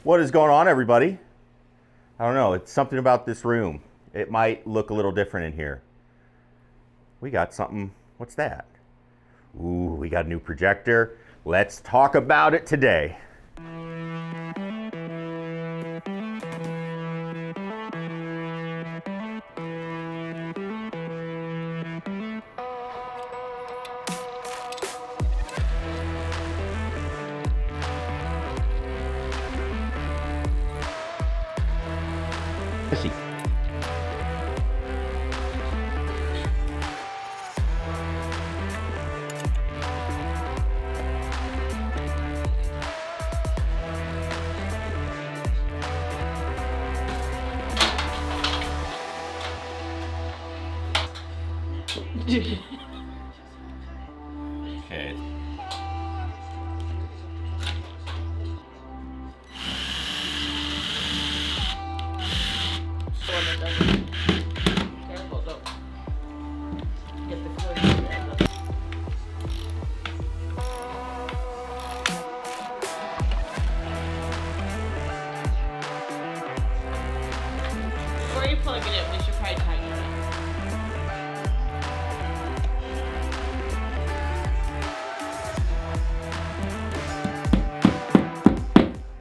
What is going on, everybody? I don't know, it's something about this room. It might look a little different in here. We got something, what's that? Ooh, we got a new projector. Let's talk about it today. See. Okay. Careful, don't get the cord in there. Before you plug it in, we should probably tighten it up.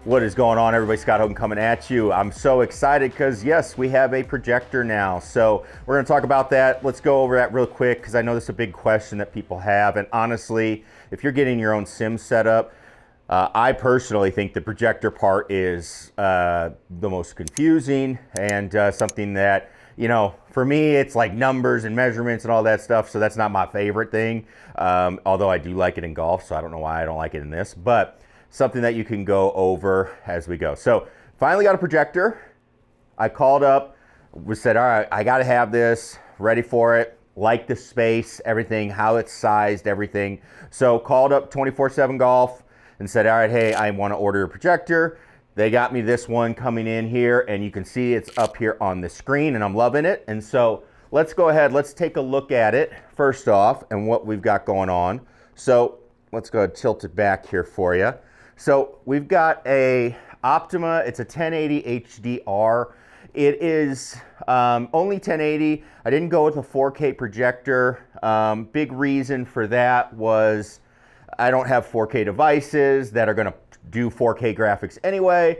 What is going on, everybody? Scott Hogan coming at you. I'm so excited because yes, we have a projector now. So we're going to talk about that. Let's go over that real quick because I know this is a big question that people have. And honestly, if you're getting your own sim setup, I personally think the projector part is the most confusing and something that, you know, for me, it's like numbers and measurements and all that stuff. So that's not my favorite thing. Although I do like it in golf, so I don't know why I don't like it in this. But something that you can go over as we go. So finally got a projector. I called up, we said, all right, I gotta have this, ready for it, like the space, everything, how it's sized, everything. So called up 24/7 Golf and said, all right, hey, I wanna order a projector. They got me this one coming in here and you can see it's up here on the screen and I'm loving it. And so let's go ahead, let's take a look at it first off and what we've got going on. So let's go ahead and tilt it back here for you. So we've got a Optima, it's a 1080 HDR. It is only 1080. I didn't go with a 4K projector. Big reason for that was I don't have 4K devices that are gonna do 4K graphics anyway.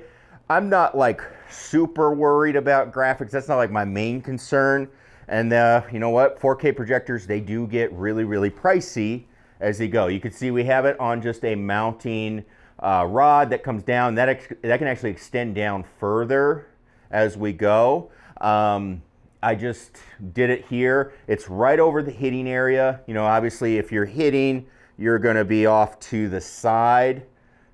I'm not like super worried about graphics. That's not like my main concern. And you know what, 4K projectors, they do get really, really pricey as they go. You can see we have it on just a mounting rod that comes down. That can actually extend down further as we go. I just did it here. It's right over the hitting area. You know, obviously if you're hitting, you're gonna be off to the side.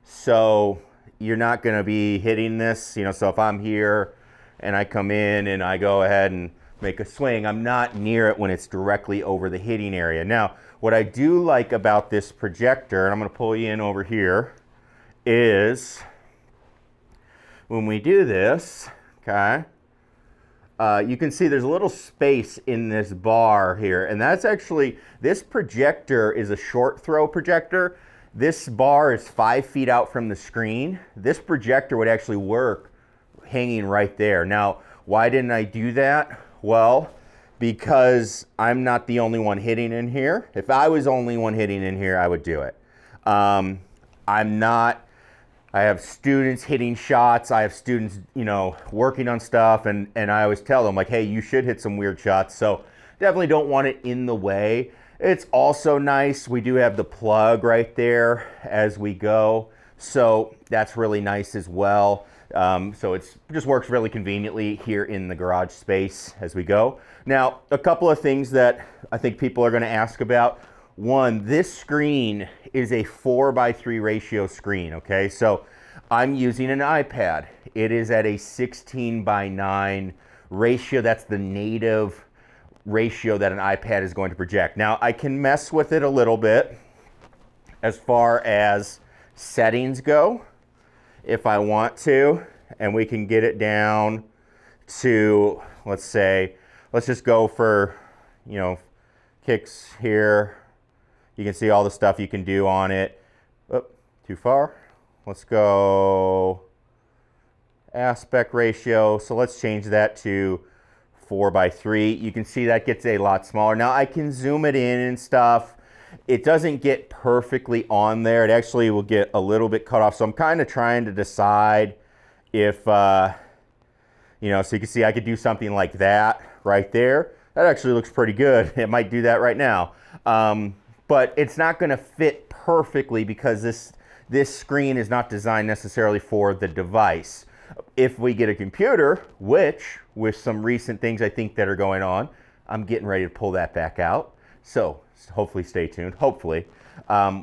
So you're not gonna be hitting this. You know, so if I'm here and I come in and I go ahead and make a swing, I'm not near it when it's directly over the hitting area. Now, what I do like about this projector, and I'm gonna pull you in over here, is when we do this, okay, you can see there's a little space in this bar here, and that's actually, this projector is a short throw projector. This bar is 5 feet out from the screen. This projector would actually work hanging right there. Now, why didn't I do that? Well, because I'm not the only one hitting in here. If I was the only one hitting in here, I would do it. I'm not. I have students hitting shots. I have students, you know, working on stuff, and I always tell them like, hey, you should hit some weird shots. So definitely don't want it in the way. It's also nice. We do have the plug right there as we go. So that's really nice as well. So it just works really conveniently here in the garage space as we go. Now, a couple of things that I think people are going to ask about. One, this screen is a 4:3 ratio screen, okay? So I'm using an iPad. It is at a 16:9 ratio. That's the native ratio that an iPad is going to project. Now, I can mess with it a little bit as far as settings go if I want to, and we can get it down to, let's just go for, you know, kicks here. You can see all the stuff you can do on it. Oh, too far. Let's go aspect ratio. So let's change that to 4:3. You can see that gets a lot smaller. Now I can zoom it in and stuff. It doesn't get perfectly on there. It actually will get a little bit cut off. So I'm kind of trying to decide if, you know, so you can see I could do something like that right there. That actually looks pretty good. It might do that right now. But it's not going to fit perfectly because this screen is not designed necessarily for the device. If we get a computer, which with some recent things I think that are going on, I'm getting ready to pull that back out. So hopefully stay tuned. Hopefully.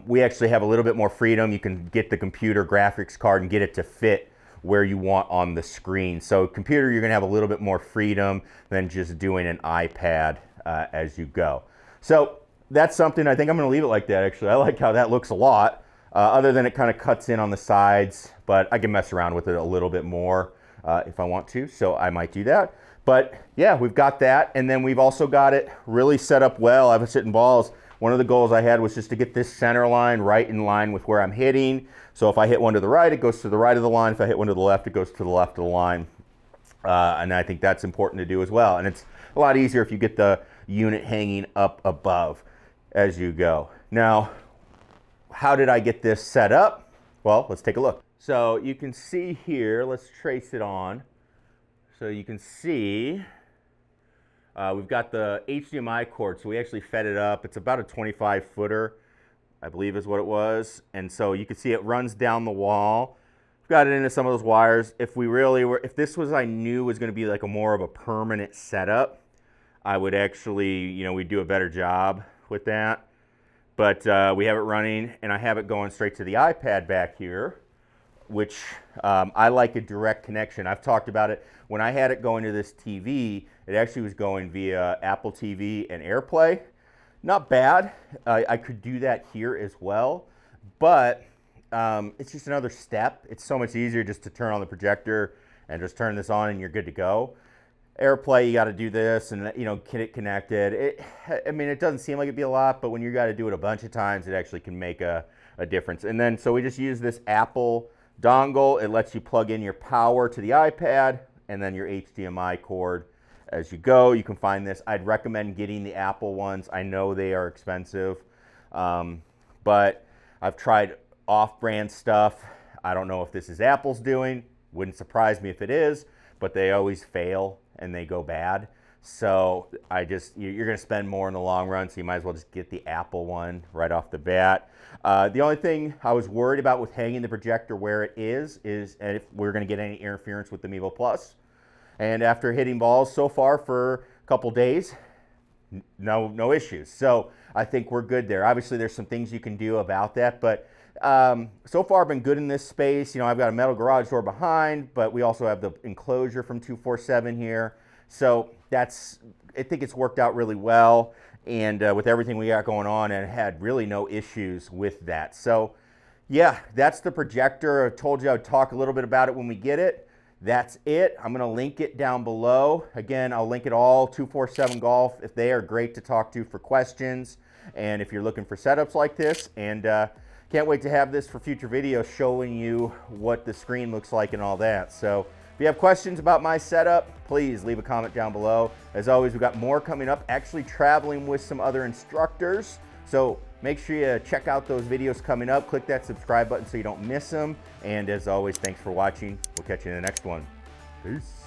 We actually have a little bit more freedom. You can get the computer graphics card and get it to fit where you want on the screen. So computer, you're gonna have a little bit more freedom than just doing an iPad as you go. So that's something, I think I'm gonna leave it like that actually. I like how that looks a lot, other than it kind of cuts in on the sides, but I can mess around with it a little bit more if I want to, so I might do that. But yeah, we've got that, and then we've also got it really set up well. I was hitting balls. One of the goals I had was just to get this center line right in line with where I'm hitting. So if I hit one to the right, it goes to the right of the line. If I hit one to the left, it goes to the left of the line. And I think that's important to do as well. And it's a lot easier if you get the unit hanging up above as you go. Now, how did I get this set up? Well, let's take a look. So you can see here, let's trace it on. So you can see we've got the HDMI cord, so we actually fed it up. It's about a 25 footer, I believe is what it was. And so you can see it runs down the wall. We've got it into some of those wires. If we really were, if this was, I knew was gonna be like a more of a permanent setup, I would actually, you know, we'd do a better job with that. But we have it running, and I have it going straight to the iPad back here, which I like a direct connection. I've talked about it. When I had it going to this TV, it actually was going via Apple TV and AirPlay. Not bad. I could do that here as well, but it's just another step. It's so much easier just to turn on the projector and just turn this on and you're good to go. AirPlay, you got to do this and, you know, get it connected. I mean, it doesn't seem like it'd be a lot, but when you got to do it a bunch of times, it actually can make a difference. And then, so we just use this Apple dongle. It lets you plug in your power to the iPad and then your HDMI cord as you go. You can find this. I'd recommend getting the Apple ones. I know they are expensive, but I've tried off-brand stuff. I don't know if this is Apple's doing. Wouldn't surprise me if it is, but they always fail and they go bad. So you're going to spend more in the long run, so you might as well just get the Apple one right off the bat. The only thing I was worried about with hanging the projector where it is if we're going to get any interference with the Mevo Plus. And after hitting balls so far for a couple days, no issues. So I think we're good there. Obviously, there's some things you can do about that, but so far I've been good in this space. You know, I've got a metal garage door behind, but we also have the enclosure from 247 here. So I think it's worked out really well. And with everything we got going on, and had really no issues with that. So yeah, that's the projector. I told you I'd talk a little bit about it when we get it. That's it. I'm gonna link it down below. Again, I'll link it all, 247 Golf, if they are great to talk to for questions. And if you're looking for setups like this, and can't wait to have this for future videos showing you what the screen looks like and all that. So if you have questions about my setup, please leave a comment down below. As always, we've got more coming up, actually traveling with some other instructors. So make sure you check out those videos coming up. Click that subscribe button so you don't miss them. And as always, thanks for watching. We'll catch you in the next one. Peace.